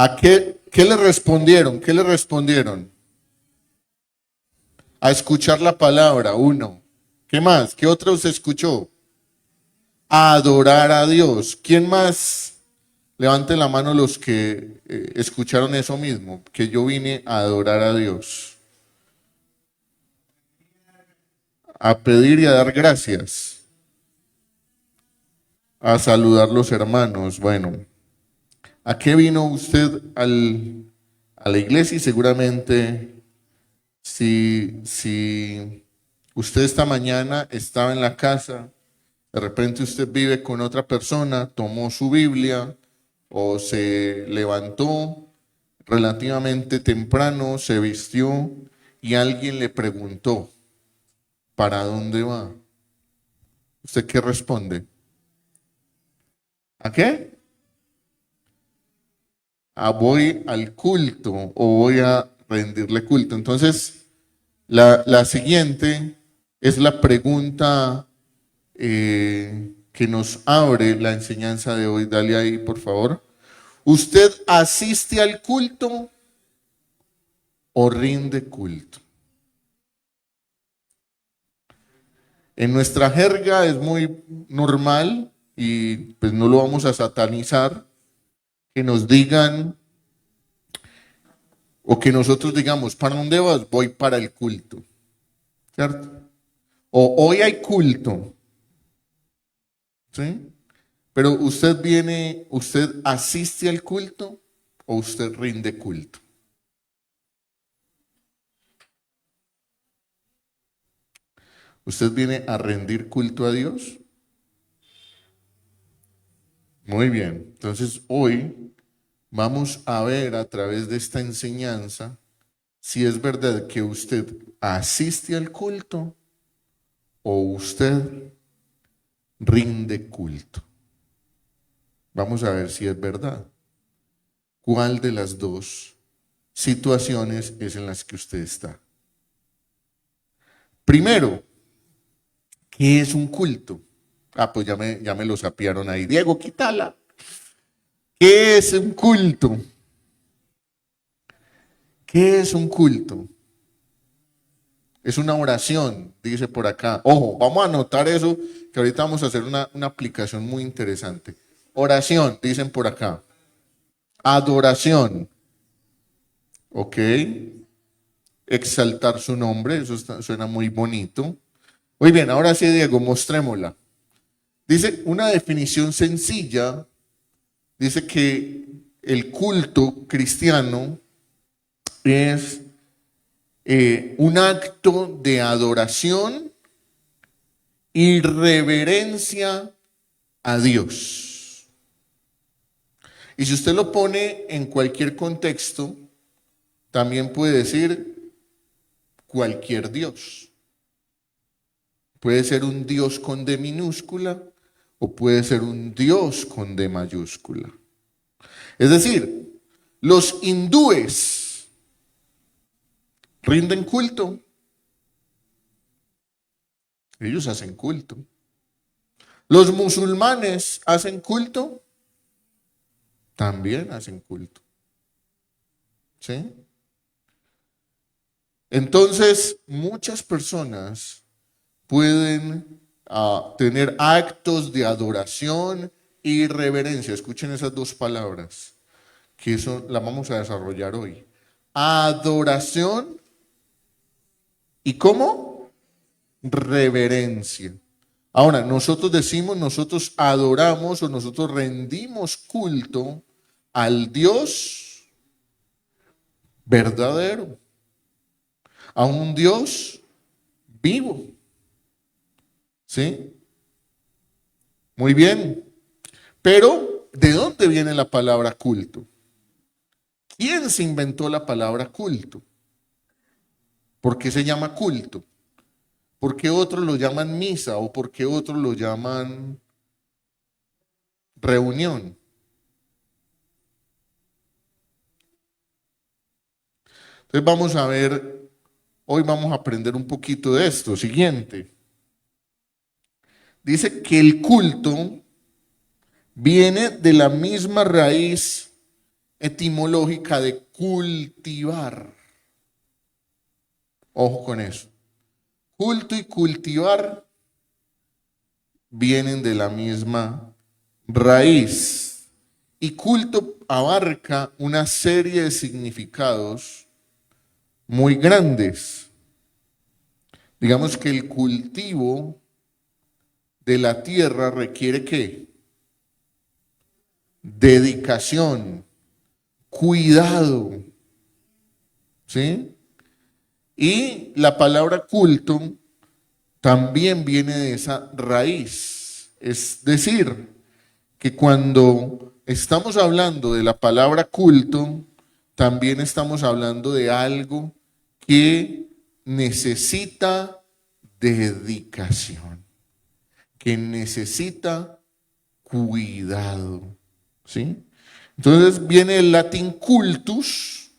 ¿A qué le respondieron? ¿Qué le respondieron? A escuchar la palabra, uno. ¿Qué más? ¿Qué otro se escuchó? A adorar a Dios. ¿Quién más? Levante la mano los que escucharon eso mismo, que yo vine a adorar a Dios, a pedir y a dar gracias, a saludar los hermanos. Bueno, ¿a qué vino usted a la iglesia? Y seguramente si usted esta mañana estaba en la casa, de repente usted vive con otra persona, tomó su Biblia o se levantó relativamente temprano, se vistió y alguien le preguntó, ¿para dónde va? ¿Usted qué responde? ¿A qué? A voy al culto o voy a rendirle culto. Entonces, la siguiente es la pregunta que nos abre la enseñanza de hoy. Dale ahí, por favor. ¿Usted asiste al culto o rinde culto? En nuestra jerga es muy normal y pues no lo vamos a satanizar que nos digan o que nosotros digamos, ¿para dónde vas? Voy para el culto, ¿cierto? O hoy hay culto, ¿sí? Pero usted asiste al culto o usted rinde culto. ¿Usted viene a rendir culto a Dios? Muy bien. Entonces hoy vamos a ver a través de esta enseñanza si es verdad que usted asiste al culto o usted rinde culto. Vamos a ver si es verdad. ¿Cuál de las dos situaciones es en las que usted está? Primero, ¿qué es un culto? Ah, pues ya me lo sapiaron ahí. Diego, quítala. ¿Qué es un culto? ¿Qué es un culto? Es una oración, dice por acá. Ojo, vamos a anotar eso, que ahorita vamos a hacer una aplicación muy interesante. Oración, dicen por acá. Adoración, ok. Exaltar su nombre, suena muy bonito. Muy bien, ahora sí, Diego, mostrémosla. Dice una definición sencilla, dice que el culto cristiano es un acto de adoración y reverencia a Dios. Y si usted lo pone en cualquier contexto, también puede decir cualquier Dios. Puede ser un Dios con D minúscula o puede ser un Dios con D mayúscula. Es decir, los hindúes rinden culto. Ellos hacen culto. Los musulmanes hacen culto. También hacen culto. ¿Sí? Entonces, muchas personas pueden tener actos de adoración y reverencia. Escuchen esas dos palabras, que eso la vamos a desarrollar hoy. Adoración y ¿cómo? Reverencia. Ahora, nosotros decimos, nosotros adoramos o nosotros rendimos culto al Dios verdadero, a un Dios vivo. ¿Sí? Muy bien. Pero, ¿de dónde viene la palabra culto? ¿Quién se inventó la palabra culto? ¿Por qué se llama culto? ¿Por qué otros lo llaman misa o por qué otros lo llaman reunión? Entonces vamos a ver, hoy vamos a aprender un poquito de esto. Siguiente. Dice que el culto viene de la misma raíz etimológica de cultivar. Ojo con eso. Culto y cultivar vienen de la misma raíz. Y culto abarca una serie de significados muy grandes. Digamos que el cultivo de la tierra requiere ¿qué? Dedicación, cuidado, ¿sí? Y la palabra culto también viene de esa raíz. Es decir, que cuando estamos hablando de la palabra culto, también estamos hablando de algo que necesita dedicación, que necesita cuidado, ¿sí? Entonces viene el latín cultus,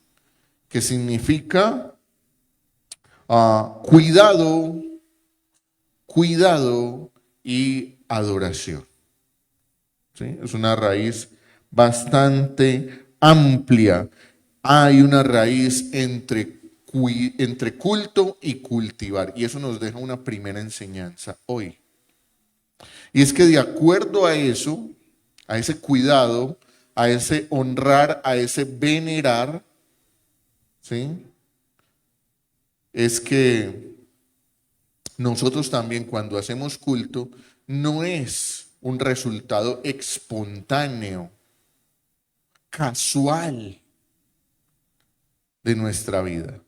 que significa cuidado, cuidado y adoración, ¿sí? Es una raíz bastante amplia. Hay una raíz entre culto y cultivar, y eso nos deja una primera enseñanza hoy. Y es que de acuerdo a eso, a ese cuidado, a ese honrar, a ese venerar, ¿sí? Es que nosotros también cuando hacemos culto, no es un resultado espontáneo, casual de nuestra vida.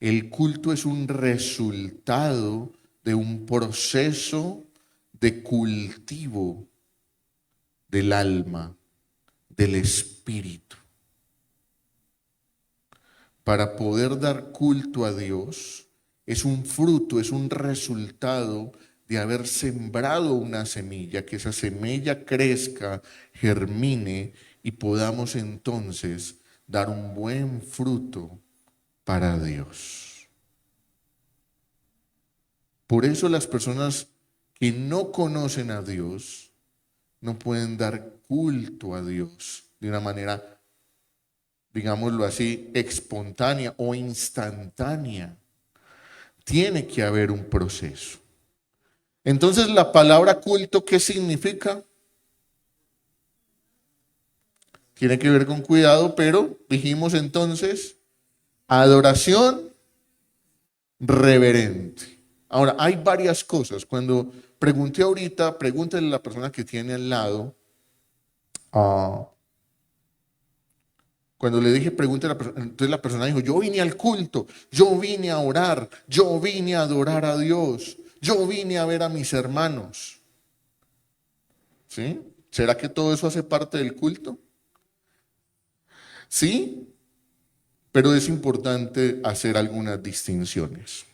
El culto es un resultado de un proceso de cultivo del alma, del espíritu. Para poder dar culto a Dios es un fruto, es un resultado de haber sembrado una semilla, que esa semilla crezca, germine y podamos entonces dar un buen fruto para Dios. Por eso las personas que no conocen a Dios no pueden dar culto a Dios de una manera, digámoslo así, espontánea o instantánea. Tiene que haber un proceso. Entonces, la palabra culto, ¿qué significa? Tiene que ver con cuidado, pero dijimos entonces, adoración reverente. Ahora, hay varias cosas. Cuando pregunté ahorita, pregúntale a la persona que tiene al lado, cuando le dije pregúntale a la persona, entonces la persona dijo, yo vine al culto, yo vine a orar, yo vine a adorar a Dios, yo vine a ver a mis hermanos. ¿Sí? ¿Será que todo eso hace parte del culto? Sí, pero es importante hacer algunas distinciones.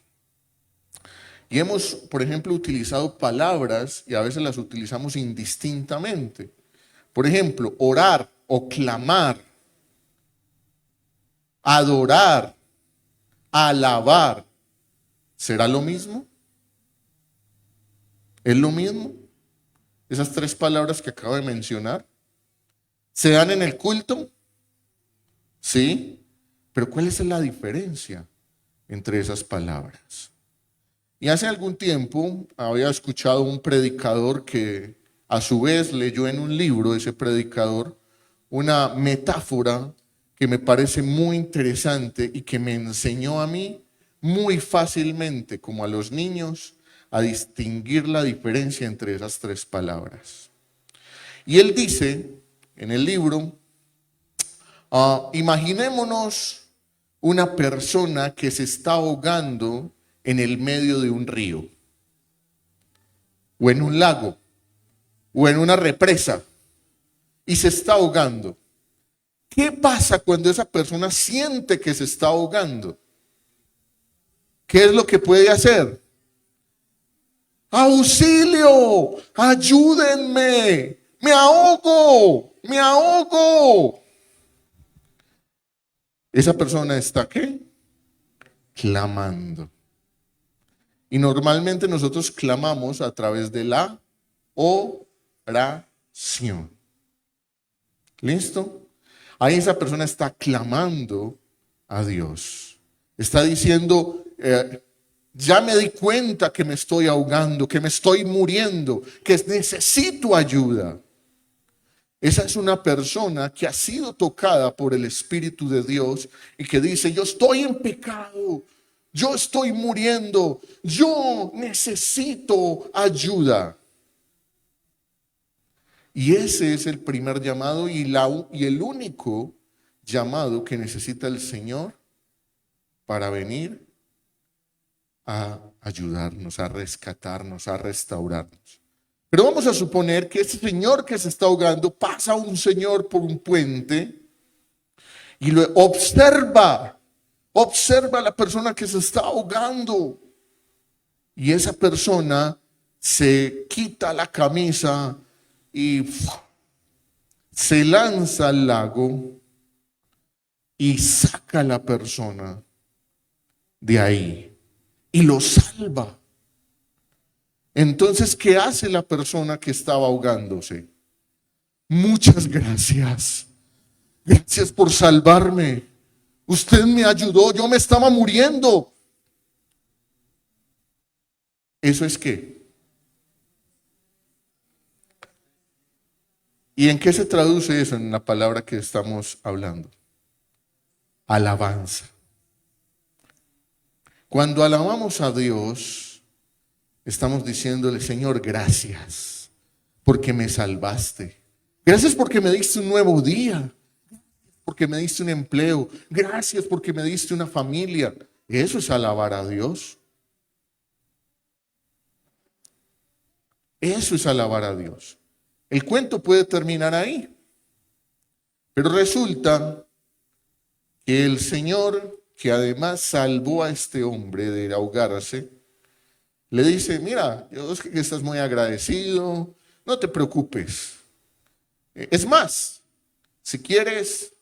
Y hemos, por ejemplo, utilizado palabras y a veces las utilizamos indistintamente. Por ejemplo, orar o clamar, adorar, alabar, ¿será lo mismo? ¿Es lo mismo? Esas tres palabras que acabo de mencionar, ¿se dan en el culto? Sí, pero ¿cuál es la diferencia entre esas palabras? Y hace algún tiempo había escuchado un predicador que a su vez leyó en un libro, ese predicador, una metáfora que me parece muy interesante y que me enseñó a mí muy fácilmente, como a los niños, a distinguir la diferencia entre esas tres palabras. Y él dice en el libro, imaginémonos una persona que se está ahogando en el medio de un río, o en un lago, o en una represa, y se está ahogando. ¿Qué pasa cuando esa persona siente que se está ahogando? ¿Qué es lo que puede hacer? ¡Auxilio! ¡Ayúdenme! ¡Me ahogo! ¡Me ahogo! Esa persona está ¿qué? Clamando. Y normalmente nosotros clamamos a través de la oración. ¿Listo? Ahí esa persona está clamando a Dios. Está diciendo, ya me di cuenta que me estoy ahogando, que me estoy muriendo, que necesito ayuda. Esa es una persona que ha sido tocada por el Espíritu de Dios y que dice, yo estoy en pecado, yo estoy muriendo, yo necesito ayuda. Y ese es el primer llamado y el único llamado que necesita el Señor para venir a ayudarnos, a rescatarnos, a restaurarnos. Pero vamos a suponer que ese señor que se está ahogando, pasa un señor por un puente y lo observa a la persona que se está ahogando. Y esa persona se quita la camisa y se lanza al lago y saca a la persona de ahí y lo salva. Entonces, ¿qué hace la persona que estaba ahogándose? Muchas gracias. Gracias por salvarme. Usted me ayudó, yo me estaba muriendo. ¿Eso es qué? ¿Y en qué se traduce eso en la palabra que estamos hablando? Alabanza. Cuando alabamos a Dios, estamos diciéndole, Señor, gracias porque me salvaste. Gracias porque me diste un nuevo día. Porque me diste un empleo. Gracias porque me diste una familia. Eso es alabar a Dios. Eso es alabar a Dios. El cuento puede terminar ahí. Pero resulta que el Señor, que además salvó a este hombre de ahogarse, le dice, mira, yo sé que estás muy agradecido, no te preocupes. Es más, si quieres,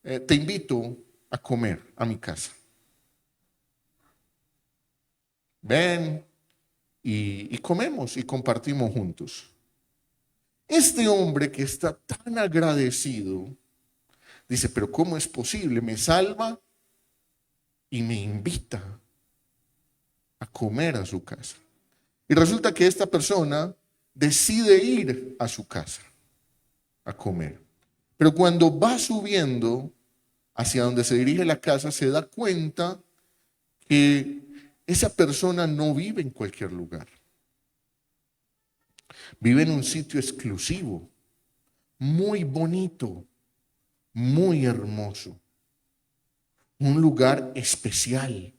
te invito a comer a mi casa. Ven y comemos y compartimos juntos. Este hombre que está tan agradecido, dice, pero ¿cómo es posible? Me salva y me invita a comer a su casa. Y resulta que esta persona decide ir a su casa a comer. Pero cuando va subiendo hacia donde se dirige la casa, se da cuenta que esa persona no vive en cualquier lugar. Vive en un sitio exclusivo, muy bonito, muy hermoso, un lugar especial.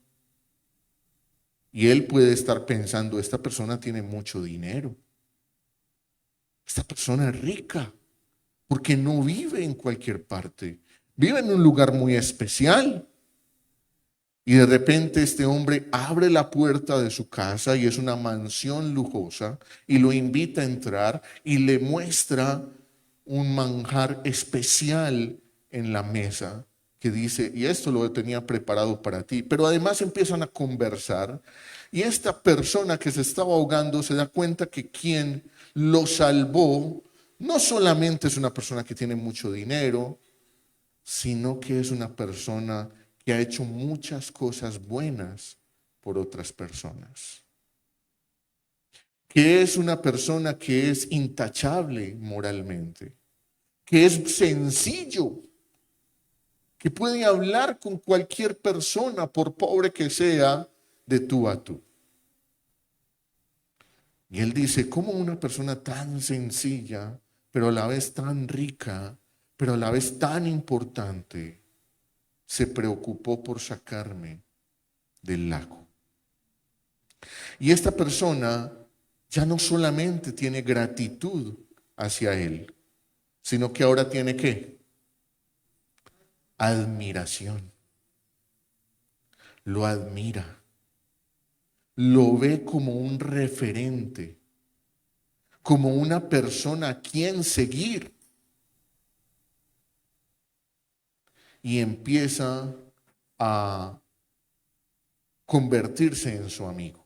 Y él puede estar pensando, esta persona tiene mucho dinero, esta persona es rica, porque no vive en cualquier parte, vive en un lugar muy especial. Y de repente este hombre abre la puerta de su casa y es una mansión lujosa y lo invita a entrar y le muestra un manjar especial en la mesa que dice, y esto lo tenía preparado para ti. Pero además empiezan a conversar y esta persona que se estaba ahogando se da cuenta que quien lo salvó no solamente es una persona que tiene mucho dinero, sino que es una persona que ha hecho muchas cosas buenas por otras personas. Que es una persona que es intachable moralmente, que es sencillo, que puede hablar con cualquier persona, por pobre que sea, de tú a tú. Y él dice, ¿cómo una persona tan sencilla, pero a la vez tan rica, pero a la vez tan importante, se preocupó por sacarme del lago? Y esta persona ya no solamente tiene gratitud hacia él, sino que ahora tiene ¿qué? Admiración. Lo admira. Lo ve como un referente, como una persona a quien seguir. Y empieza a convertirse en su amigo.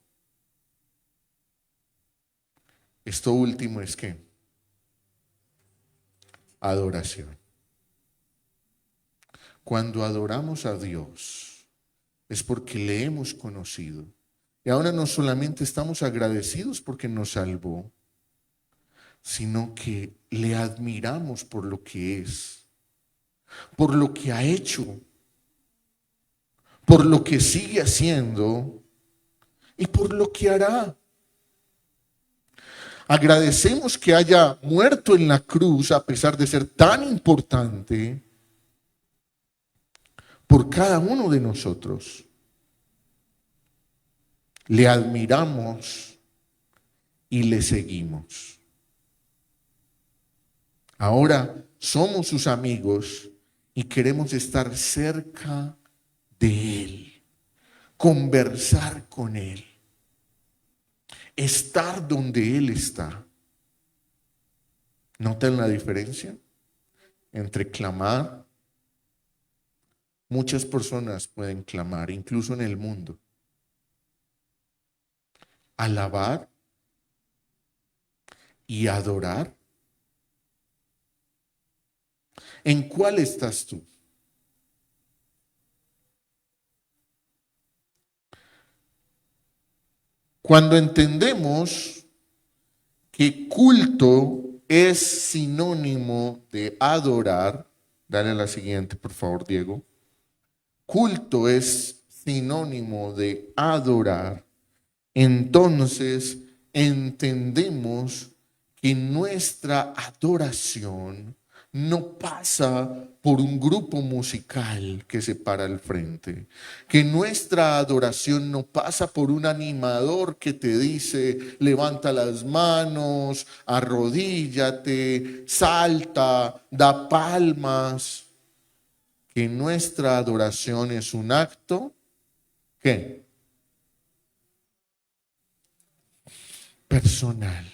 Esto último es ¿qué? Adoración. Cuando adoramos a Dios es porque le hemos conocido. Y ahora no solamente estamos agradecidos porque nos salvó, sino que le admiramos por lo que es, por lo que ha hecho, por lo que sigue haciendo y por lo que hará. Agradecemos que haya muerto en la cruz a pesar de ser tan importante por cada uno de nosotros. Le admiramos y le seguimos. Ahora somos sus amigos y queremos estar cerca de Él, conversar con Él, estar donde Él está. ¿Notan la diferencia entre clamar? Muchas personas pueden clamar, incluso en el mundo. Alabar y adorar. ¿En cuál estás tú? Cuando entendemos que culto es sinónimo de adorar, dale a la siguiente, por favor, Diego. Culto es sinónimo de adorar. Entonces entendemos que nuestra adoración no pasa por un grupo musical que se para al frente, que nuestra adoración no pasa por un animador que te dice levanta las manos, arrodíllate, salta, da palmas, que nuestra adoración es un acto, ¿qué? Personal.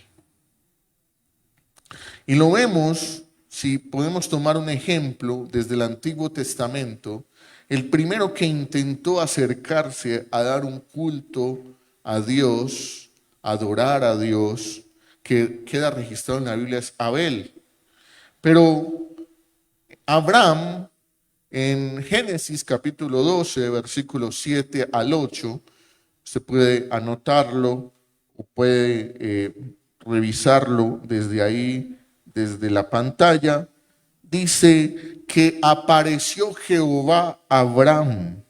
Y lo vemos, si podemos tomar un ejemplo desde el Antiguo Testamento, el primero que intentó acercarse a dar un culto a Dios, adorar a Dios, que queda registrado en la Biblia, es Abel. Pero Abraham, en Génesis capítulo 12, versículos 7 al 8, se puede anotarlo o puede revisarlo desde ahí, desde la pantalla. Dice que apareció Jehová a Abraham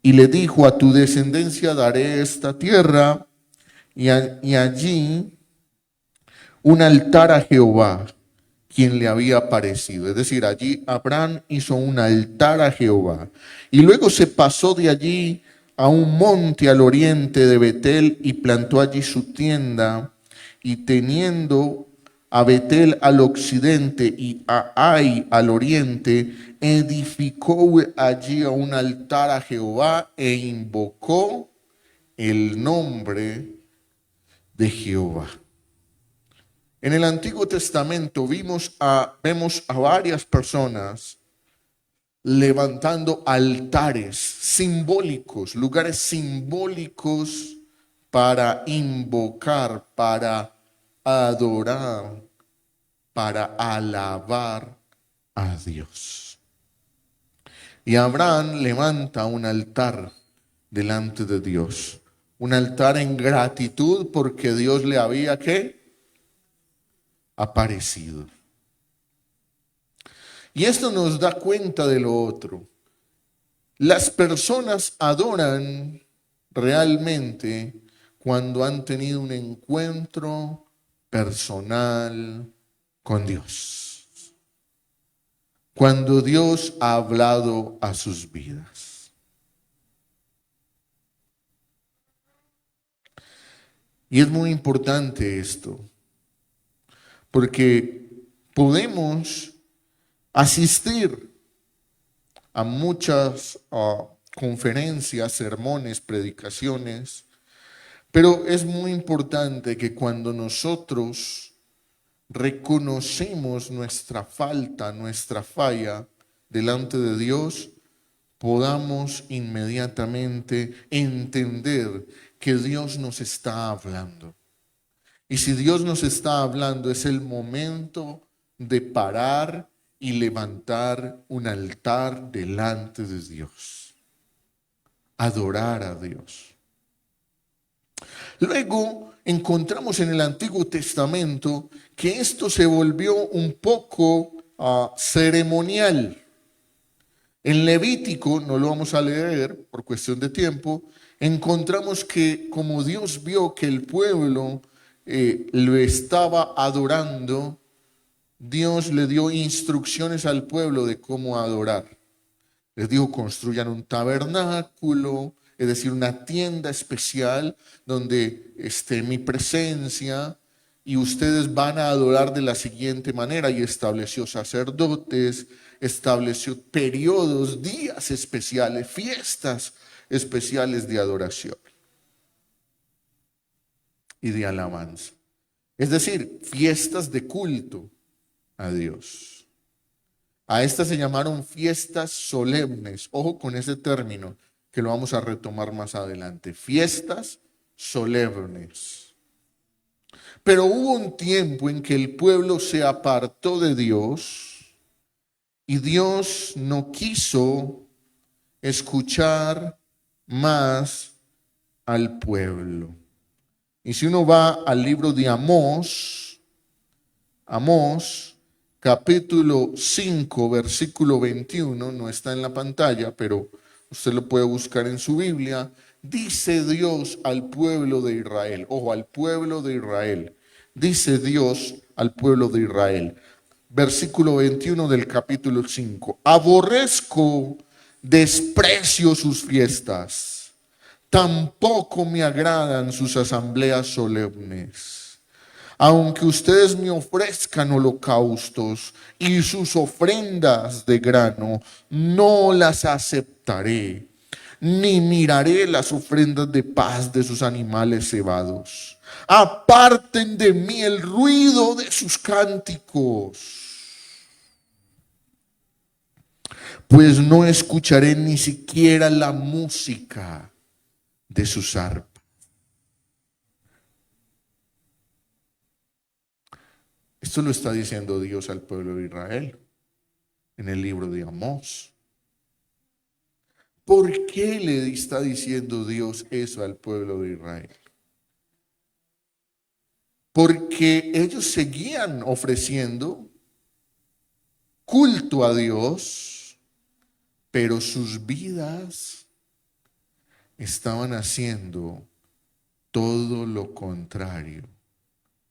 y le dijo: a tu descendencia daré esta tierra, y allí un altar a Jehová, quien le había aparecido. Es decir, allí Abraham hizo un altar a Jehová. Y luego se pasó de allí a un monte al oriente de Betel y plantó allí su tienda, y teniendo a Betel al occidente y a Ai al oriente, edificó allí un altar a Jehová e invocó el nombre de Jehová. En el Antiguo Testamento vemos a varias personas levantando altares simbólicos, lugares simbólicos para invocar, para adorar, para alabar a Dios. Y Abraham levanta un altar delante de Dios, un altar en gratitud porque Dios le había ¿qué? Aparecido. Y esto nos da cuenta de lo otro. Las personas adoran realmente cuando han tenido un encuentro personal con Dios. Cuando Dios ha hablado a sus vidas. Y es muy importante esto, porque podemos asistir a muchas conferencias, sermones, predicaciones, pero es muy importante que cuando nosotros reconocemos nuestra falta, nuestra falla delante de Dios, podamos inmediatamente entender que Dios nos está hablando. Y si Dios nos está hablando, es el momento de parar y levantar un altar delante de Dios, adorar a Dios. Luego encontramos en el Antiguo Testamento que esto se volvió un poco ceremonial. En Levítico, no lo vamos a leer por cuestión de tiempo, encontramos que como Dios vio que el pueblo lo estaba adorando, Dios le dio instrucciones al pueblo de cómo adorar. Les dijo, construyan un tabernáculo, es decir, una tienda especial donde esté mi presencia y ustedes van a adorar de la siguiente manera. Y estableció sacerdotes, estableció periodos, días especiales, fiestas especiales de adoración y de alabanza. Es decir, fiestas de culto a Dios. A estas se llamaron fiestas solemnes. Ojo con ese término que lo vamos a retomar más adelante. Fiestas solemnes. Pero hubo un tiempo en que el pueblo se apartó de Dios y Dios no quiso escuchar más al pueblo. Y si uno va al libro de Amós, capítulo 5, versículo 21, no está en la pantalla, pero usted lo puede buscar en su Biblia. Dice Dios al pueblo de Israel, ojo, al pueblo de Israel. Dice Dios al pueblo de Israel, versículo 21 del capítulo 5. Aborrezco, desprecio sus fiestas, tampoco me agradan sus asambleas solemnes. Aunque ustedes me ofrezcan holocaustos y sus ofrendas de grano, no las aceptaré, ni miraré las ofrendas de paz de sus animales cebados. Aparten de mí el ruido de sus cánticos, pues no escucharé ni siquiera la música de sus arpas. Esto lo está diciendo Dios al pueblo de Israel en el libro de Amós. ¿Por qué le está diciendo Dios eso al pueblo de Israel? Porque ellos seguían ofreciendo culto a Dios, pero sus vidas estaban haciendo todo lo contrario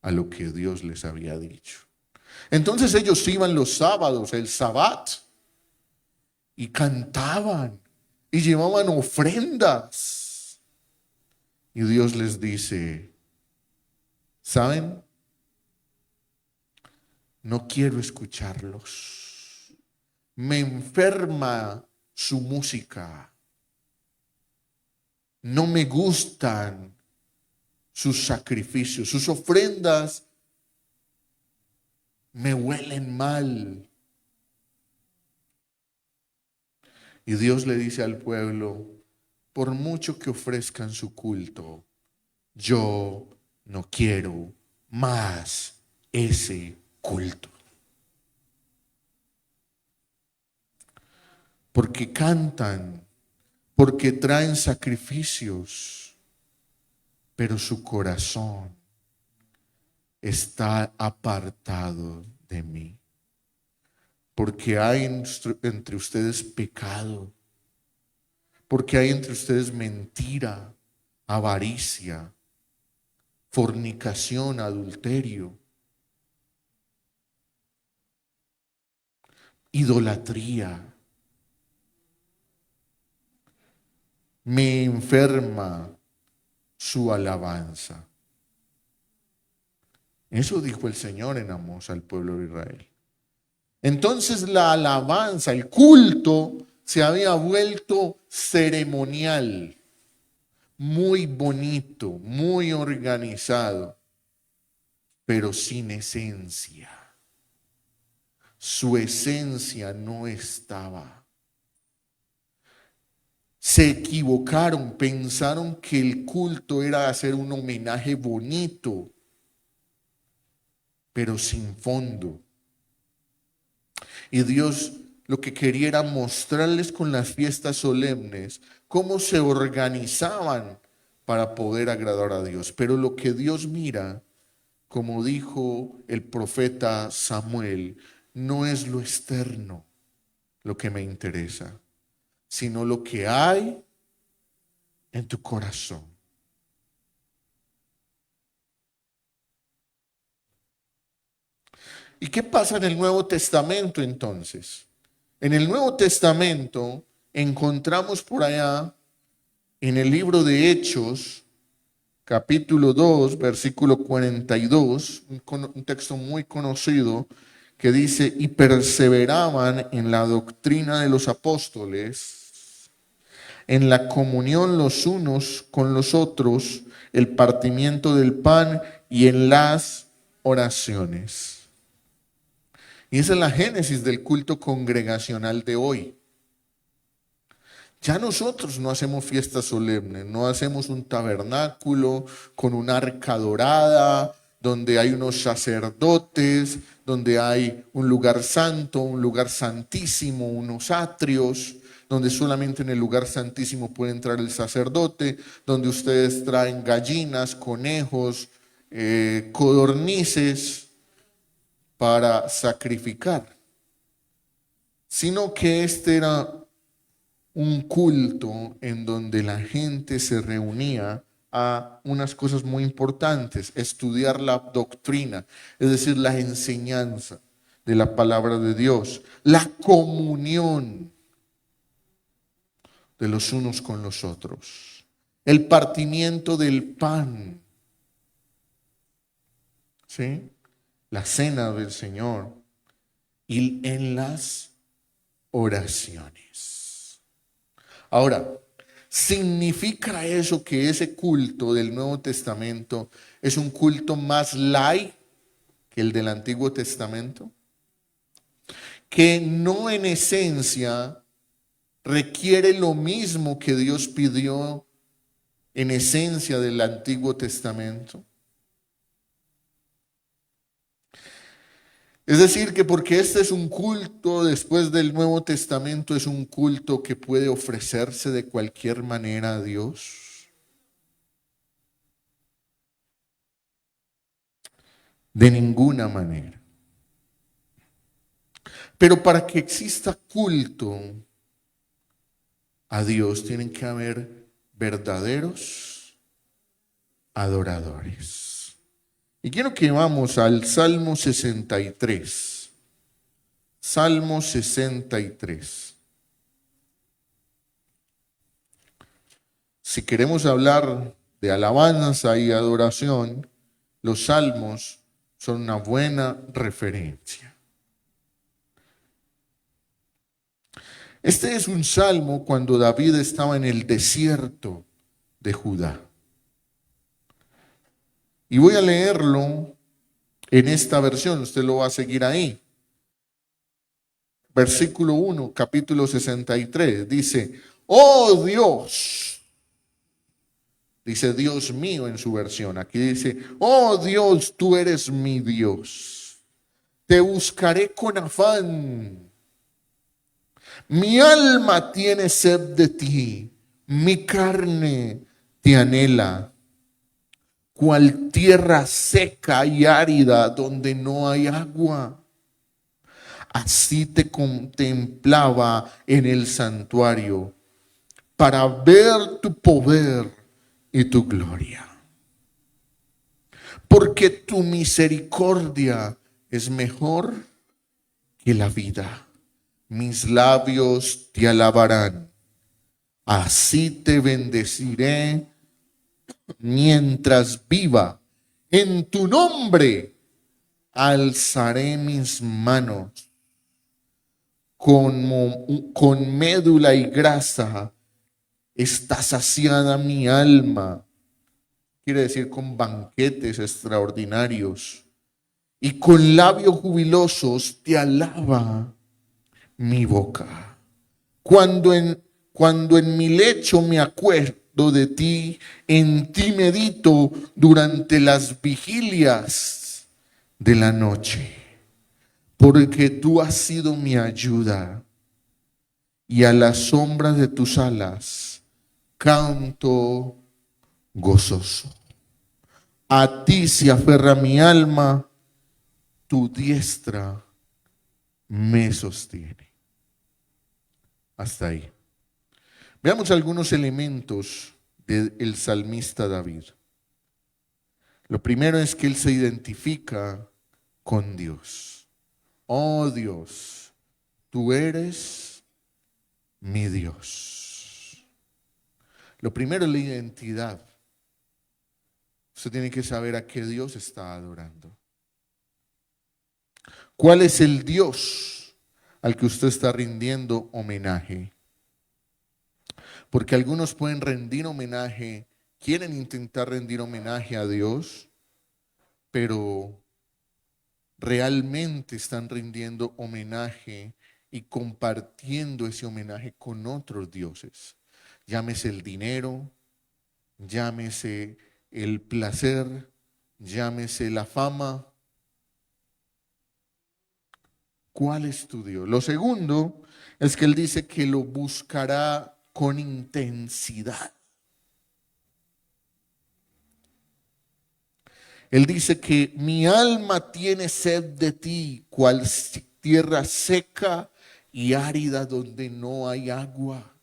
a lo que Dios les había dicho. Entonces ellos iban los sábados, el Sabbat, y cantaban y llevaban ofrendas. Y Dios les dice, ¿saben? No quiero escucharlos. Me enferma su música. No me gustan sus sacrificios, sus ofrendas me huelen mal. Y Dios le dice al pueblo, por mucho que ofrezcan su culto, yo no quiero más ese culto. Porque cantan, porque traen sacrificios, pero su corazón está apartado de mí. Porque hay entre ustedes pecado, porque hay entre ustedes mentira, avaricia, fornicación, adulterio, idolatría. Me enferma su alabanza. Eso dijo el Señor en Amós al pueblo de Israel. Entonces la alabanza, el culto, se había vuelto ceremonial, muy bonito, muy organizado, pero sin esencia. Su esencia no estaba. Se equivocaron, pensaron que el culto era hacer un homenaje bonito, pero sin fondo. Y Dios lo que quería era mostrarles con las fiestas solemnes cómo se organizaban para poder agradar a Dios. Pero lo que Dios mira, como dijo el profeta Samuel, no es lo externo lo que me interesa, sino lo que hay en tu corazón. ¿Y qué pasa en el Nuevo Testamento entonces? En el Nuevo Testamento encontramos por allá, en el libro de Hechos, capítulo 2, versículo 42, un texto muy conocido que dice, y perseveraban en la doctrina de los apóstoles, en la comunión los unos con los otros, el partimiento del pan y en las oraciones. Y esa es la génesis del culto congregacional de hoy. Ya nosotros no hacemos fiestas solemnes, no hacemos un tabernáculo con un arca dorada, donde hay unos sacerdotes, donde hay un lugar santo, un lugar santísimo, unos atrios, donde solamente en el lugar santísimo puede entrar el sacerdote, donde ustedes traen gallinas, conejos, codornices para sacrificar, sino que este era un culto en donde la gente se reunía a unas cosas muy importantes, estudiar la doctrina, es decir, la enseñanza de la palabra de Dios, la comunión de los unos con los otros, el partimiento del pan, ¿sí? La cena del Señor y en las oraciones. Ahora, ¿significa eso que ese culto del Nuevo Testamento es un culto más light que el del Antiguo Testamento? Que no en esencia requiere lo mismo que Dios pidió en esencia del Antiguo Testamento. Es decir, que porque este es un culto después del Nuevo Testamento, es un culto que puede ofrecerse de cualquier manera a Dios. De ninguna manera. Pero para que exista culto a Dios, tienen que haber verdaderos adoradores. Y quiero que vamos al Salmo 63. Salmo 63. Si queremos hablar de alabanza y adoración, los salmos son una buena referencia. Este es un salmo cuando David estaba en el desierto de Judá. Y voy a leerlo en esta versión, usted lo va a seguir ahí. Versículo 1, capítulo 63, dice, oh Dios, dice Dios mío en su versión, aquí dice, oh Dios, tú eres mi Dios, te buscaré con afán, mi alma tiene sed de ti, mi carne te anhela. Cual tierra seca y árida donde no hay agua. Así te contemplaba en el santuario para ver tu poder y tu gloria. Porque tu misericordia es mejor que la vida. Mis labios te alabarán. Así te bendeciré mientras viva. En tu nombre alzaré mis manos. Con médula y grasa está saciada mi alma. Quiere decir con banquetes extraordinarios. Y con labios jubilosos te alaba mi boca. Cuando en mi lecho me acuerdo de ti, en ti medito durante las vigilias de la noche. porque tú has sido mi ayuda, y a la sombra de tus alas canto gozoso. A ti se aferra mi alma, tu diestra me sostiene. Hasta ahí. Veamos algunos elementos del salmista David. Lo primero es que él se identifica con Dios. Oh Dios, tú eres mi Dios. Lo primero es la identidad. Usted tiene que saber a qué Dios está adorando. ¿Cuál es el Dios al que usted está rindiendo homenaje? Porque algunos pueden rendir homenaje, quieren intentar rendir homenaje a Dios, pero realmente están rindiendo homenaje y compartiendo ese homenaje con otros dioses. Llámese el dinero, llámese el placer, llámese la fama. ¿Cuál es tu Dios? Lo segundo es que él dice que lo buscará con intensidad. Él dice que mi alma tiene sed de ti, cual tierra seca y árida donde no hay agua.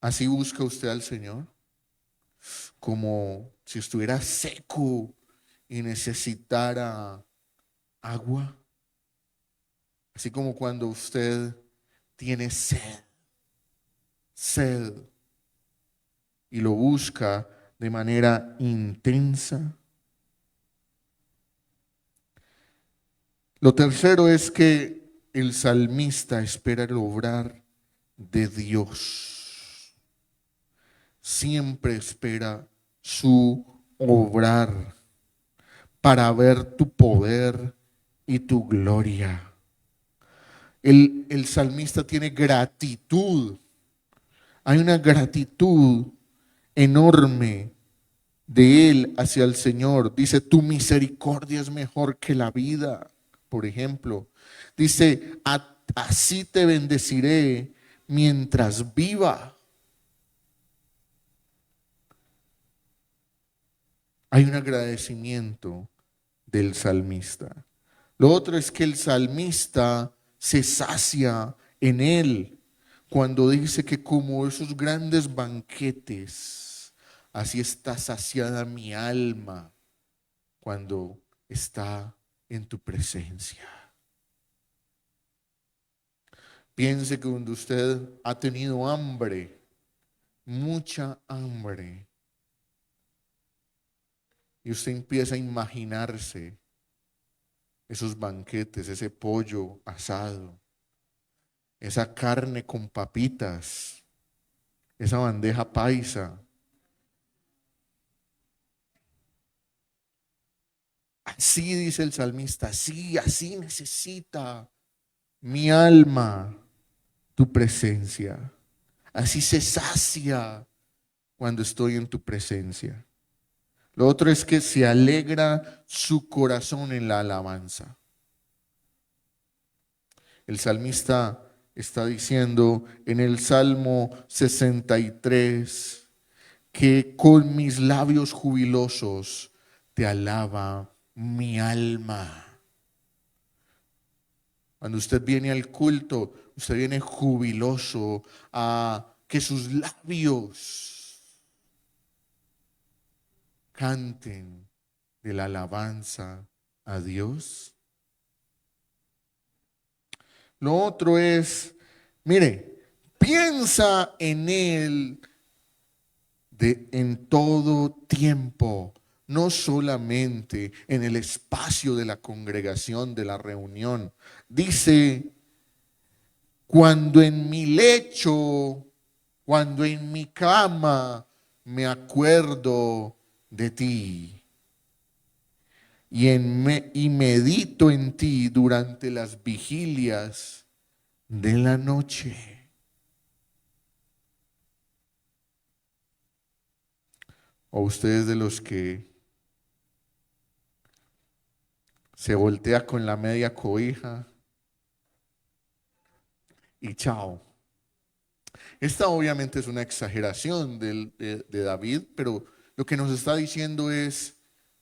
Así busca usted al Señor, como si estuviera seco y necesitara agua. Así como cuando usted tiene sed y lo busca de manera intensa. Lo tercero es que el salmista espera el obrar de Dios. Siempre espera su obrar para ver tu poder y tu gloria. El salmista tiene gratitud. Hay una gratitud enorme de él hacia el Señor. Dice, tu misericordia es mejor que la vida, por ejemplo. Dice, así te bendeciré mientras viva. Hay un agradecimiento del salmista. Lo otro es que el salmista se sacia en él cuando dice que como esos grandes banquetes, así está saciada mi alma cuando está en tu presencia. Piense que cuando usted ha tenido hambre, mucha hambre, y usted empieza a imaginarse esos banquetes, ese pollo asado, esa carne con papitas, esa bandeja paisa. Así dice el salmista, sí, así necesita mi alma tu presencia. Así se sacia cuando estoy en tu presencia. Lo otro es que se alegra su corazón en la alabanza. El salmista está diciendo en el Salmo 63 que con mis labios jubilosos te alaba mi alma. Cuando usted viene al culto, usted viene jubiloso a que sus labios canten de la alabanza a Dios. Lo otro es, mire, piensa en Él en todo tiempo, no solamente en el espacio de la congregación, de la reunión. Dice, cuando en mi lecho, cuando en mi cama me acuerdo de ti y medito en ti durante las vigilias de la noche. O ustedes de los que se voltea con la media cobija y chao. Esta obviamente es una exageración de David, pero lo que nos está diciendo es,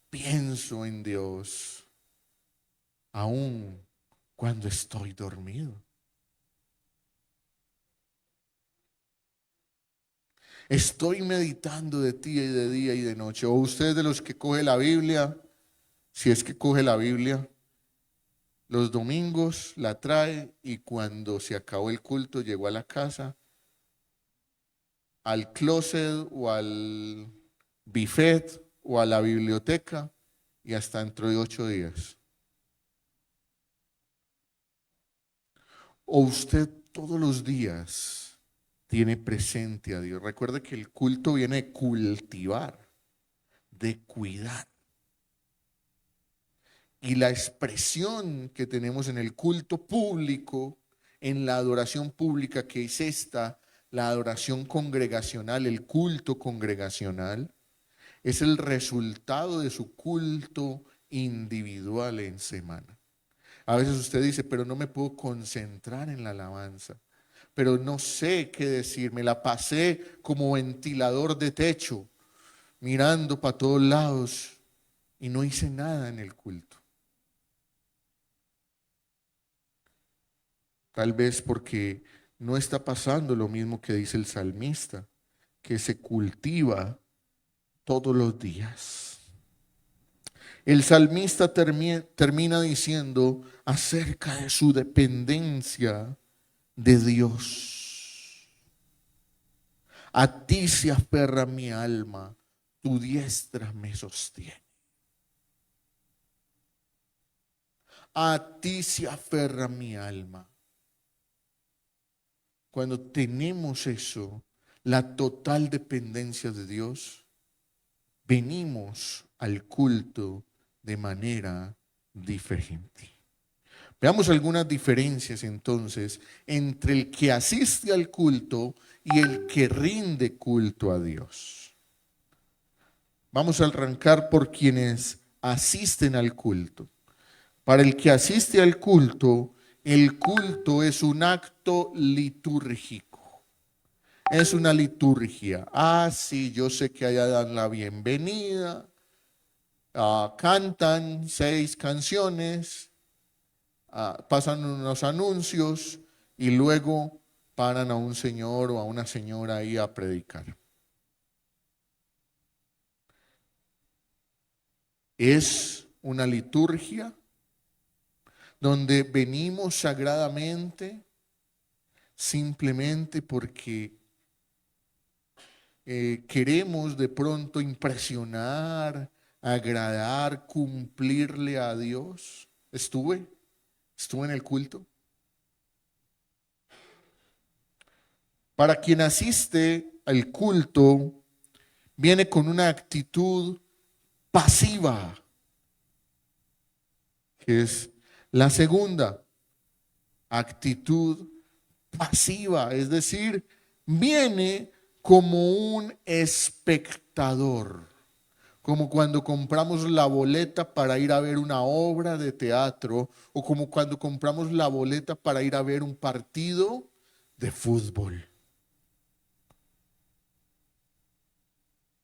pienso en Dios, aun cuando estoy dormido. Estoy meditando de ti y de día y de noche. O usted de los que coge la Biblia, si es que coge la Biblia, los domingos la trae y cuando se acabó el culto llegó a la casa, al closet o al buffet o a la biblioteca y hasta dentro de 8 días. O usted todos los días tiene presente a Dios. Recuerde que el culto viene de cultivar, de cuidar. Y la expresión que tenemos en el culto público, en la adoración pública, que es esta, la adoración congregacional, el culto congregacional, es el resultado de su culto individual en semana. A veces usted dice, pero no me puedo concentrar en la alabanza, pero no sé qué decir, me la pasé como ventilador de techo, mirando para todos lados y no hice nada en el culto. Tal vez porque no está pasando lo mismo que dice el salmista, que se cultiva todos los días. El salmista termina diciendo acerca de su dependencia de Dios. A ti se aferra mi alma, tu diestra me sostiene. A ti se aferra mi alma. Cuando tenemos eso, la total dependencia de Dios, venimos al culto de manera diferente. Veamos algunas diferencias entonces entre el que asiste al culto y el que rinde culto a Dios. Vamos a arrancar por quienes asisten al culto. Para el que asiste al culto, el culto es un acto litúrgico. Es una liturgia. Ah, sí, yo sé que allá dan la bienvenida, cantan 6 canciones, pasan unos anuncios y luego paran a un señor o a una señora ahí a predicar. Es una liturgia donde venimos sagradamente simplemente porque queremos de pronto impresionar, agradar, cumplirle a Dios. Estuve en el culto. Para quien asiste al culto, viene con una actitud pasiva, que es la segunda actitud pasiva, es decir, viene como un espectador, como cuando compramos la boleta para ir a ver una obra de teatro o como cuando compramos la boleta para ir a ver un partido de fútbol.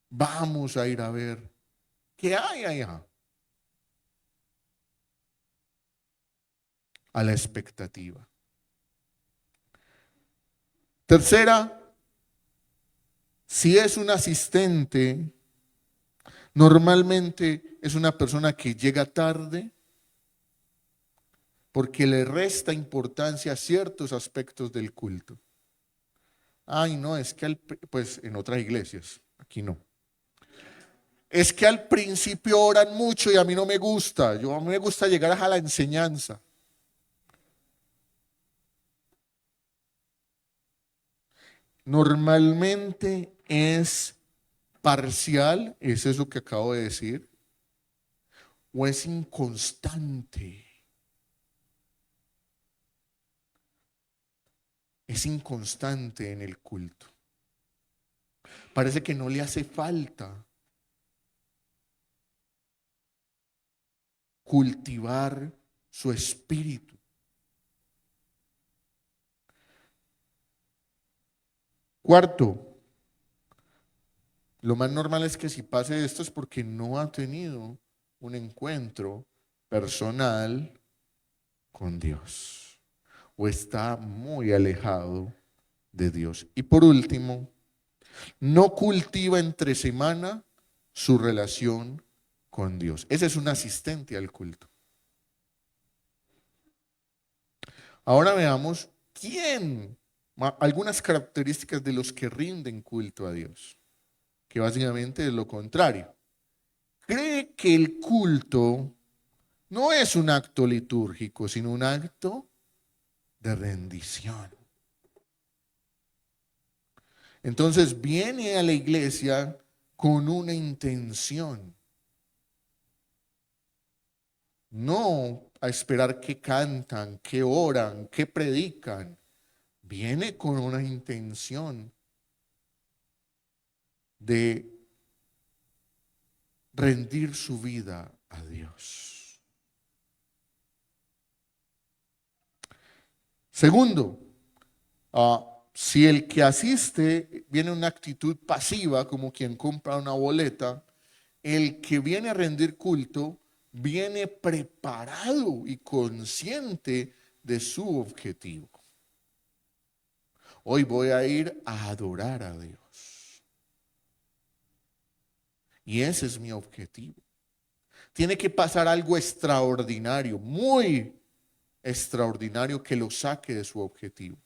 Vamos a ir a ver qué hay allá. A la expectativa. Tercera, si es un asistente, normalmente es una persona que llega tarde porque le resta importancia a ciertos aspectos del culto. Ay, no, es que pues en otras iglesias, aquí no. Es que al principio oran mucho y a mí no me gusta. A mí me gusta llegar a la enseñanza. Normalmente es parcial, es eso que acabo de decir, o es inconstante. Es inconstante en el culto. Parece que no le hace falta cultivar su espíritu. Cuarto, lo más normal es que si pase esto es porque no ha tenido un encuentro personal con Dios o está muy alejado de Dios. Y por último, no cultiva entre semana su relación con Dios. Ese es un asistente al culto. Ahora veamos algunas características de los que rinden culto a Dios, que básicamente es lo contrario. Cree que el culto no es un acto litúrgico, sino un acto de rendición. Entonces viene a la iglesia con una intención, no a esperar que cantan, que oran, que predican. Viene con una intención de rendir su vida a Dios. Segundo, si el que asiste viene en una actitud pasiva, como quien compra una boleta, el que viene a rendir culto viene preparado y consciente de su objetivo. Hoy voy a ir a adorar a Dios. Y ese es mi objetivo. Tiene que pasar algo extraordinario, muy extraordinario, que lo saque de su objetivo.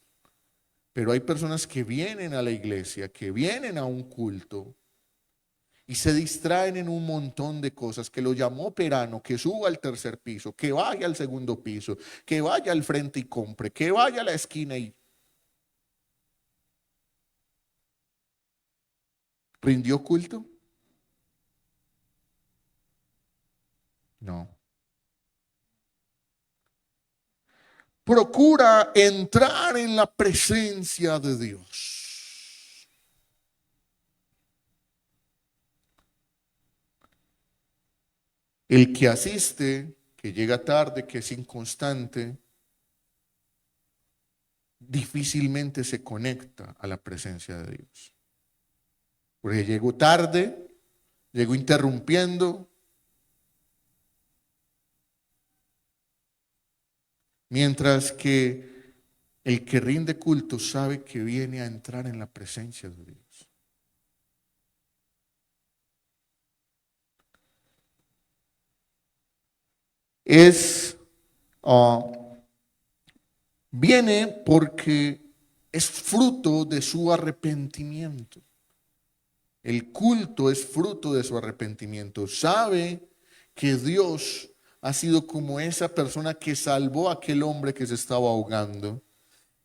Pero hay personas que vienen a la iglesia, que vienen a un culto y se distraen en un montón de cosas, que lo llamó Perano, que suba al tercer piso, que vaya al segundo piso, que vaya al frente y compre, que vaya a la esquina y ¿rindió culto? No. Procura entrar en la presencia de Dios. El que asiste, que llega tarde, que es inconstante, difícilmente se conecta a la presencia de Dios. Porque llegó tarde, llegó interrumpiendo. Mientras que el que rinde culto sabe que viene a entrar en la presencia de Dios. Viene porque es fruto de su arrepentimiento. El culto es fruto de su arrepentimiento. Sabe que Dios ha sido como esa persona que salvó a aquel hombre que se estaba ahogando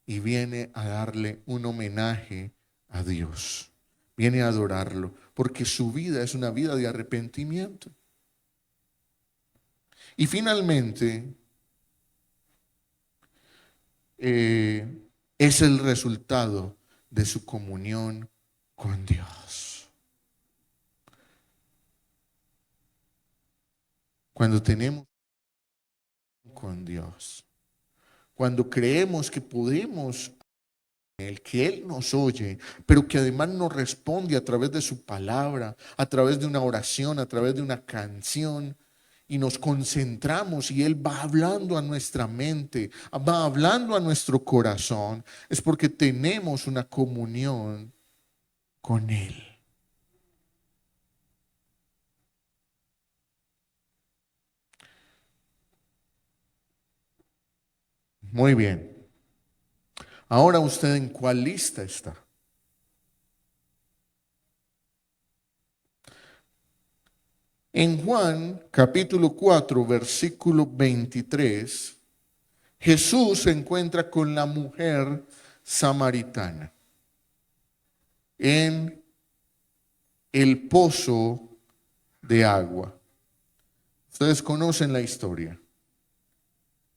y viene a darle un homenaje a Dios. Viene a adorarlo porque su vida es una vida de arrepentimiento. Y finalmente, es el resultado de su comunión con Dios. Cuando tenemos con Dios, cuando creemos que podemos, que Él nos oye, pero que además nos responde a través de su palabra, a través de una oración, a través de una canción, y nos concentramos y Él va hablando a nuestra mente, va hablando a nuestro corazón, es porque tenemos una comunión con Él. Muy bien. Ahora usted, ¿en cuál lista está? En Juan capítulo 4, versículo 23, Jesús se encuentra con la mujer samaritana en el pozo de agua. Ustedes conocen la historia.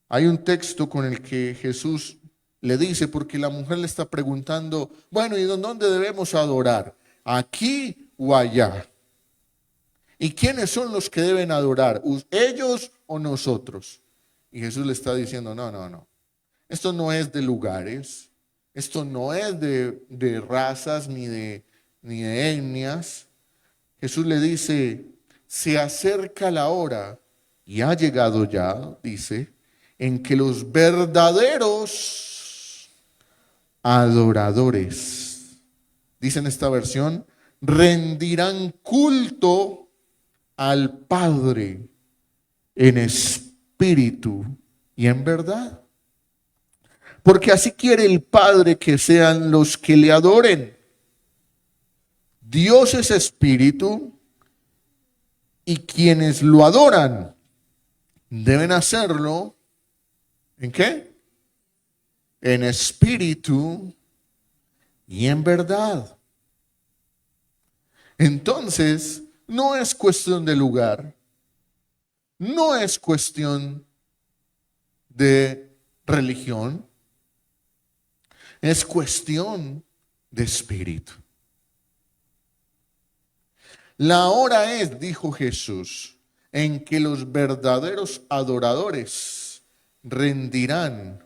Hay un texto con el que Jesús le dice, porque la mujer le está preguntando, bueno, ¿y dónde debemos adorar? ¿Aquí o allá? ¿Y quiénes son los que deben adorar? ¿Ellos o nosotros? Y Jesús le está diciendo, no, no, no. Esto no es de lugares, esto no es de razas ni de etnias. Jesús le dice, se acerca la hora y ha llegado ya, dice, en que los verdaderos adoradores, dice en esta versión, rendirán culto al Padre en espíritu y en verdad. Porque así quiere el Padre que sean los que le adoren. Dios es espíritu y quienes lo adoran deben hacerlo, ¿en qué? En espíritu y en verdad. Entonces, no es cuestión de lugar, no es cuestión de religión, es cuestión de espíritu. La hora es, dijo Jesús, en que los verdaderos adoradores rendirán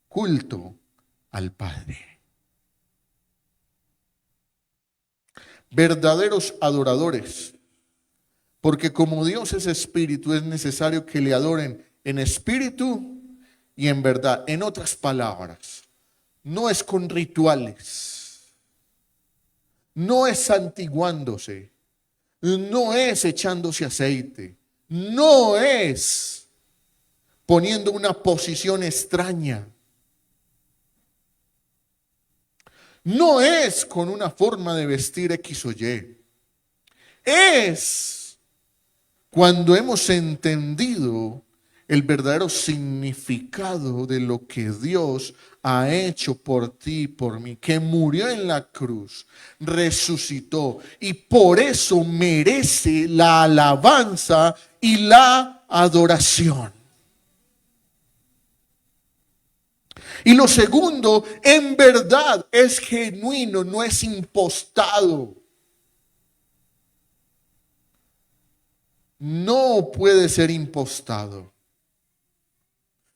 culto al Padre. Verdaderos adoradores. Porque como Dios es espíritu, es necesario que le adoren en espíritu y en verdad. En otras palabras, no es con rituales, no es santiguándose, no es echándose aceite, no es poniendo una posición extraña, no es con una forma de vestir X o Y, es cuando hemos entendido el verdadero significado de lo que Dios ha hecho por ti y por mí, que murió en la cruz, resucitó y por eso merece la alabanza y la adoración. Y lo segundo, en verdad es genuino, no es impostado. No puede ser impostado.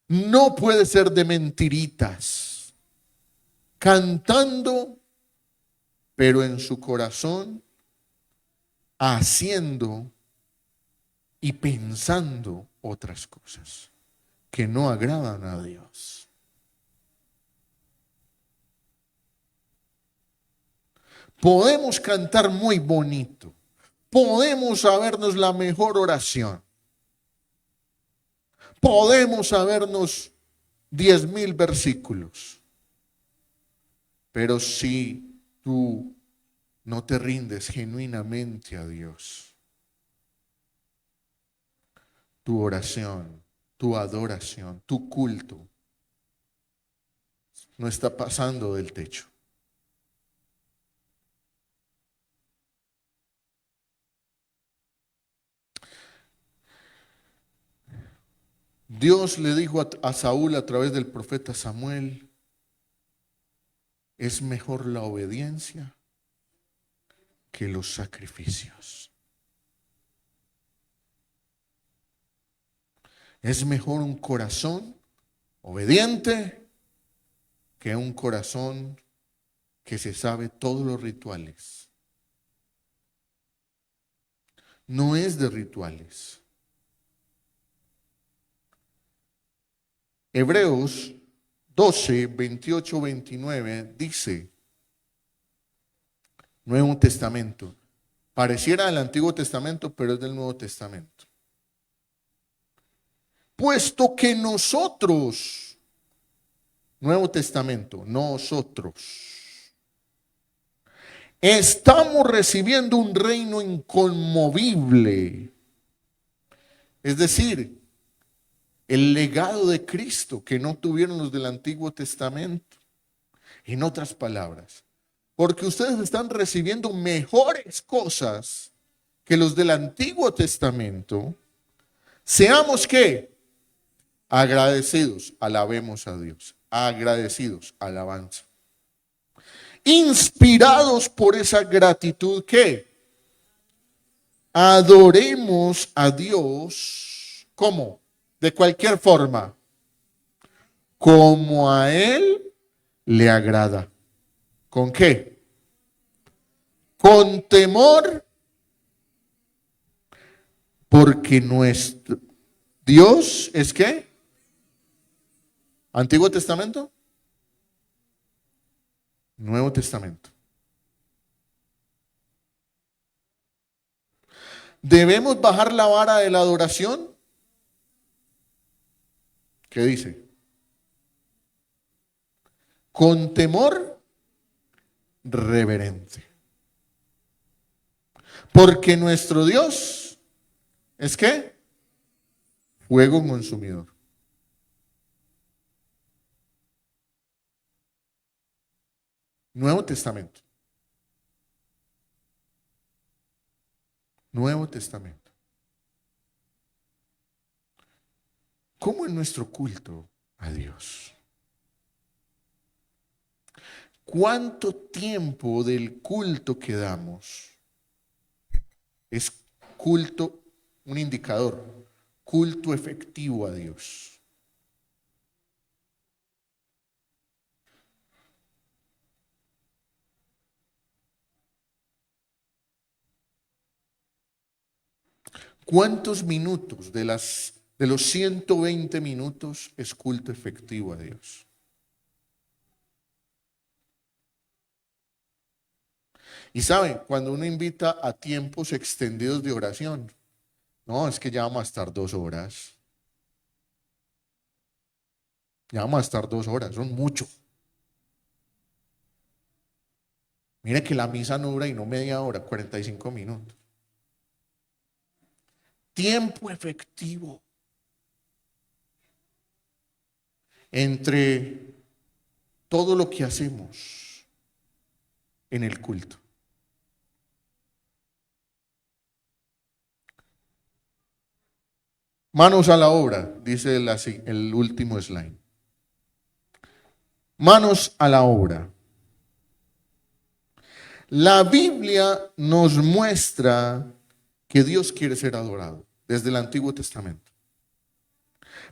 No puede ser de mentiritas. Cantando, pero en su corazón, haciendo y pensando otras cosas que no agradan a Dios. Podemos cantar muy bonito. Podemos sabernos la mejor oración. Podemos sabernos 10,000 versículos. Pero si tú no te rindes genuinamente a Dios, tu oración, tu adoración, tu culto no está pasando del techo. Dios le dijo a Saúl a través del profeta Samuel, es mejor la obediencia que los sacrificios. Es mejor un corazón obediente que un corazón que se sabe todos los rituales. No es de rituales. Hebreos 12, 28, 29 dice, Nuevo Testamento. Pareciera del Antiguo Testamento, pero es del Nuevo Testamento. Puesto que nosotros, Nuevo Testamento, nosotros, estamos recibiendo un reino inconmovible. Es decir, el legado de Cristo que no tuvieron los del Antiguo Testamento. En otras palabras, porque ustedes están recibiendo mejores cosas que los del Antiguo Testamento, seamos ¿qué? Agradecidos, alabemos a Dios, agradecidos, alabanza. Inspirados por esa gratitud, ¿qué? adoremos a Dios. ¿Cómo? De cualquier forma, como a Él le agrada. ¿Con qué? Con temor, porque nuestro Dios es ¿qué? Antiguo Testamento, Nuevo Testamento. ¿Debemos bajar la vara de la adoración? ¿Qué dice? Con temor reverente. Porque nuestro Dios es ¿qué? Fuego consumidor. Nuevo Testamento. Nuevo Testamento. ¿Cómo es nuestro culto a Dios? ¿Cuánto tiempo del culto que damos es culto, un indicador, culto efectivo a Dios? ¿Cuántos minutos de los 120 minutos es culto efectivo a Dios? Y saben, cuando uno invita a tiempos extendidos de oración, no, es que ya vamos a estar 2 horas. Ya vamos a estar 2 horas, son mucho. Mire que la misa no dura y no media hora, 45 minutos. Tiempo efectivo entre todo lo que hacemos en el culto. Manos a la obra, dice el último slide. Manos a la obra. La Biblia nos muestra que Dios quiere ser adorado desde el Antiguo Testamento.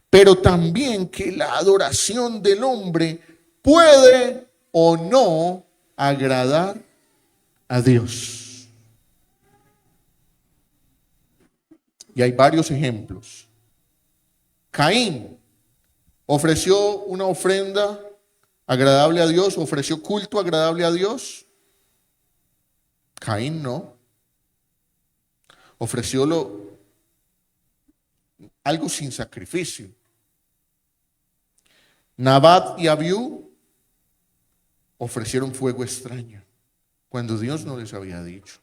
Pero también que la adoración del hombre puede o no agradar a Dios. Y hay varios ejemplos. Caín ofreció una ofrenda agradable a Dios, ofreció culto agradable a Dios. Caín no. Ofreció algo sin sacrificio. Nabat y Abiú ofrecieron fuego extraño cuando Dios no les había dicho.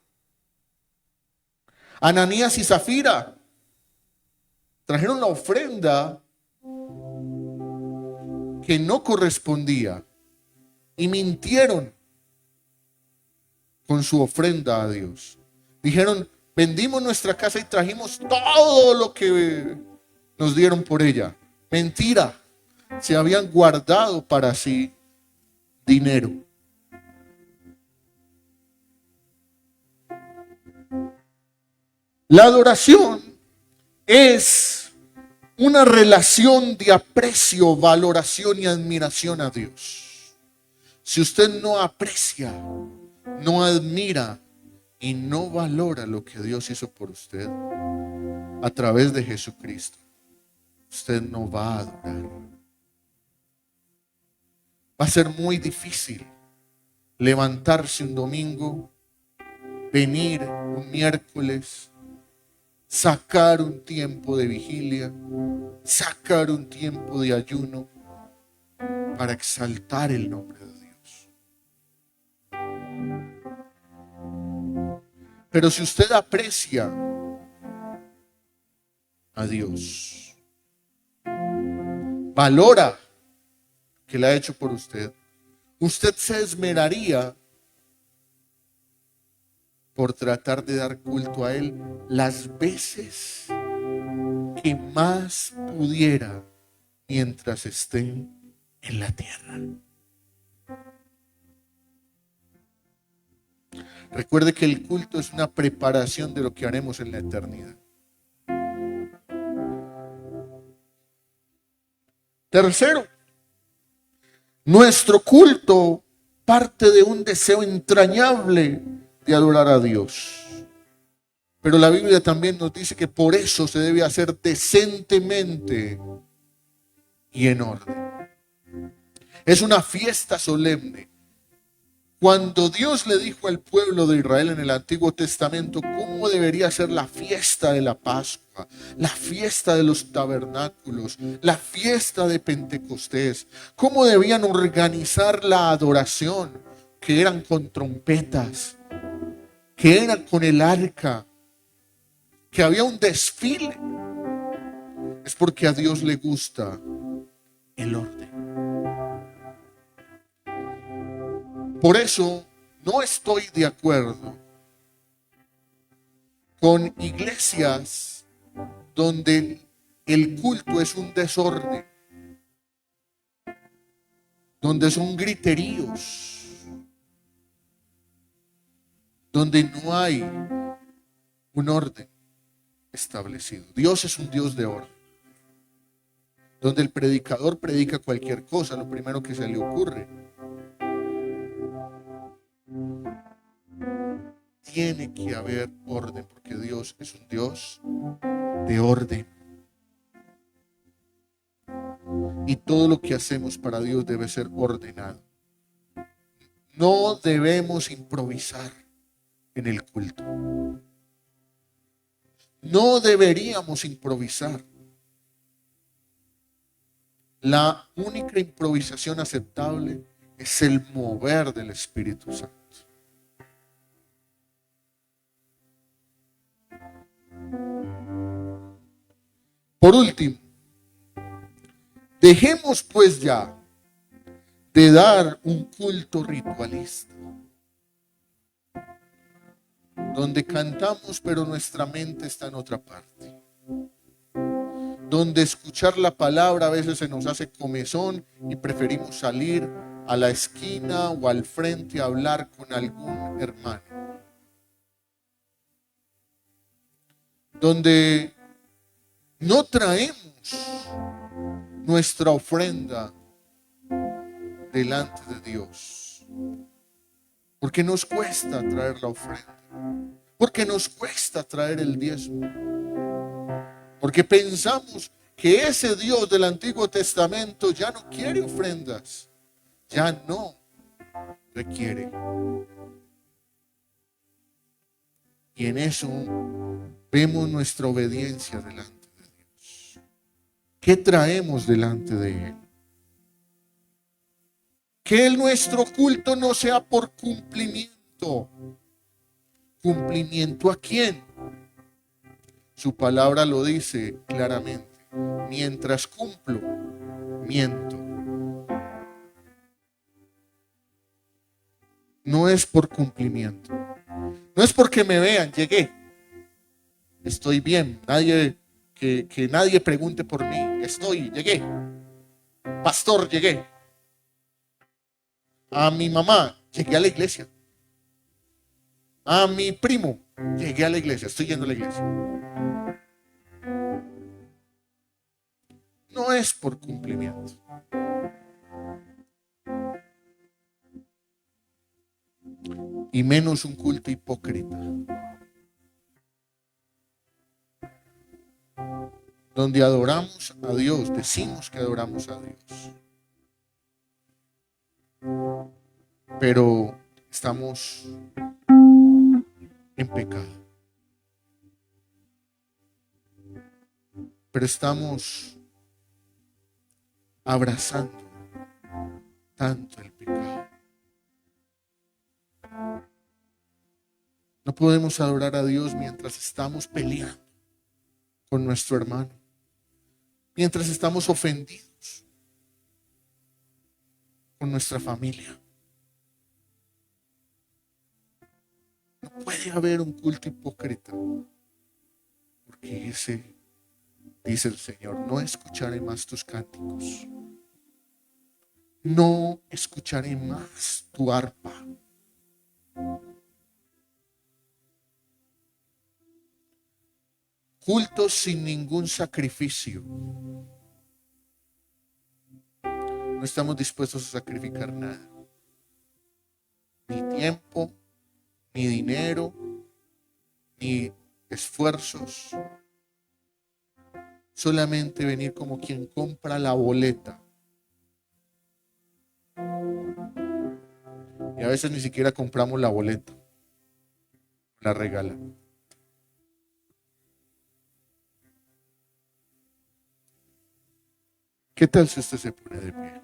Ananías y Zafira trajeron la ofrenda que no correspondía y mintieron con su ofrenda a Dios. Dijeron, vendimos nuestra casa y trajimos todo lo que nos dieron por ella. Mentira, se habían guardado para sí dinero. La adoración es una relación de aprecio, valoración y admiración a Dios. Si usted no aprecia, no admira y no valora lo que Dios hizo por usted a través de Jesucristo, usted no va a adorar. Va a ser muy difícil levantarse un domingo, venir un miércoles, sacar un tiempo de vigilia, sacar un tiempo de ayuno para exaltar el nombre de Dios. Pero si usted aprecia a Dios, valora que le ha hecho por usted, usted se esmeraría por tratar de dar culto a Él las veces que más pudiera mientras esté en la tierra. Recuerde que el culto es una preparación de lo que haremos en la eternidad. Tercero, nuestro culto parte de un deseo entrañable de adorar a Dios. Pero la Biblia también nos dice que por eso se debe hacer decentemente y en orden. Es una fiesta solemne. Cuando Dios le dijo al pueblo de Israel en el Antiguo Testamento cómo debería ser la fiesta de la Pascua, la fiesta de los tabernáculos, la fiesta de Pentecostés, cómo debían organizar la adoración, que eran con trompetas, que eran con el arca, que había un desfile, es porque a Dios le gusta el orden. Por eso no estoy de acuerdo con iglesias donde el culto es un desorden, donde son griteríos, donde no hay un orden establecido. Dios es un Dios de orden, donde el predicador predica cualquier cosa, lo primero que se le ocurre. Tiene que haber orden, porque Dios es un Dios de orden. Y todo lo que hacemos para Dios debe ser ordenado. No debemos improvisar en el culto. No deberíamos improvisar. La única improvisación aceptable es el mover del Espíritu Santo. Por último, dejemos pues ya de dar un culto ritualista, donde cantamos pero nuestra mente está en otra parte, donde escuchar la palabra a veces se nos hace comezón y preferimos salir a la esquina o al frente a hablar con algún hermano, donde no traemos nuestra ofrenda delante de Dios, porque nos cuesta traer la ofrenda, porque nos cuesta traer el diezmo, porque pensamos que ese Dios del Antiguo Testamento ya no quiere ofrendas, ya no requiere. Y en eso vemos nuestra obediencia delante de Dios. ¿Qué traemos delante de Él? Que nuestro culto no sea por cumplimiento. ¿Cumplimiento a quién? Su palabra lo dice claramente. Mientras cumplo, miento. No es por cumplimiento. No es porque me vean, llegué. Estoy bien. Que nadie pregunte por mí. Llegué. Pastor, llegué. A mi mamá, llegué a la iglesia. A mi primo, llegué a la iglesia. Estoy yendo a la iglesia. No es por cumplimiento. Y menos un culto hipócrita, donde adoramos a Dios, decimos que adoramos a Dios, pero estamos en pecado, pero estamos abrazando tanto el pecado. No podemos adorar a Dios mientras estamos peleando con nuestro hermano, mientras estamos ofendidos con nuestra familia. No puede haber un culto hipócrita, porque ese, dice el Señor, no escucharé más tus cánticos, no escucharé más tu arpa. cultos sin ningún sacrificio. No estamos dispuestos a sacrificar nada. Ni tiempo, ni dinero, ni esfuerzos. Solamente venir como quien compra la boleta. Y a veces ni siquiera compramos la boleta. La regalan. ¿Qué tal si usted se pone de pie?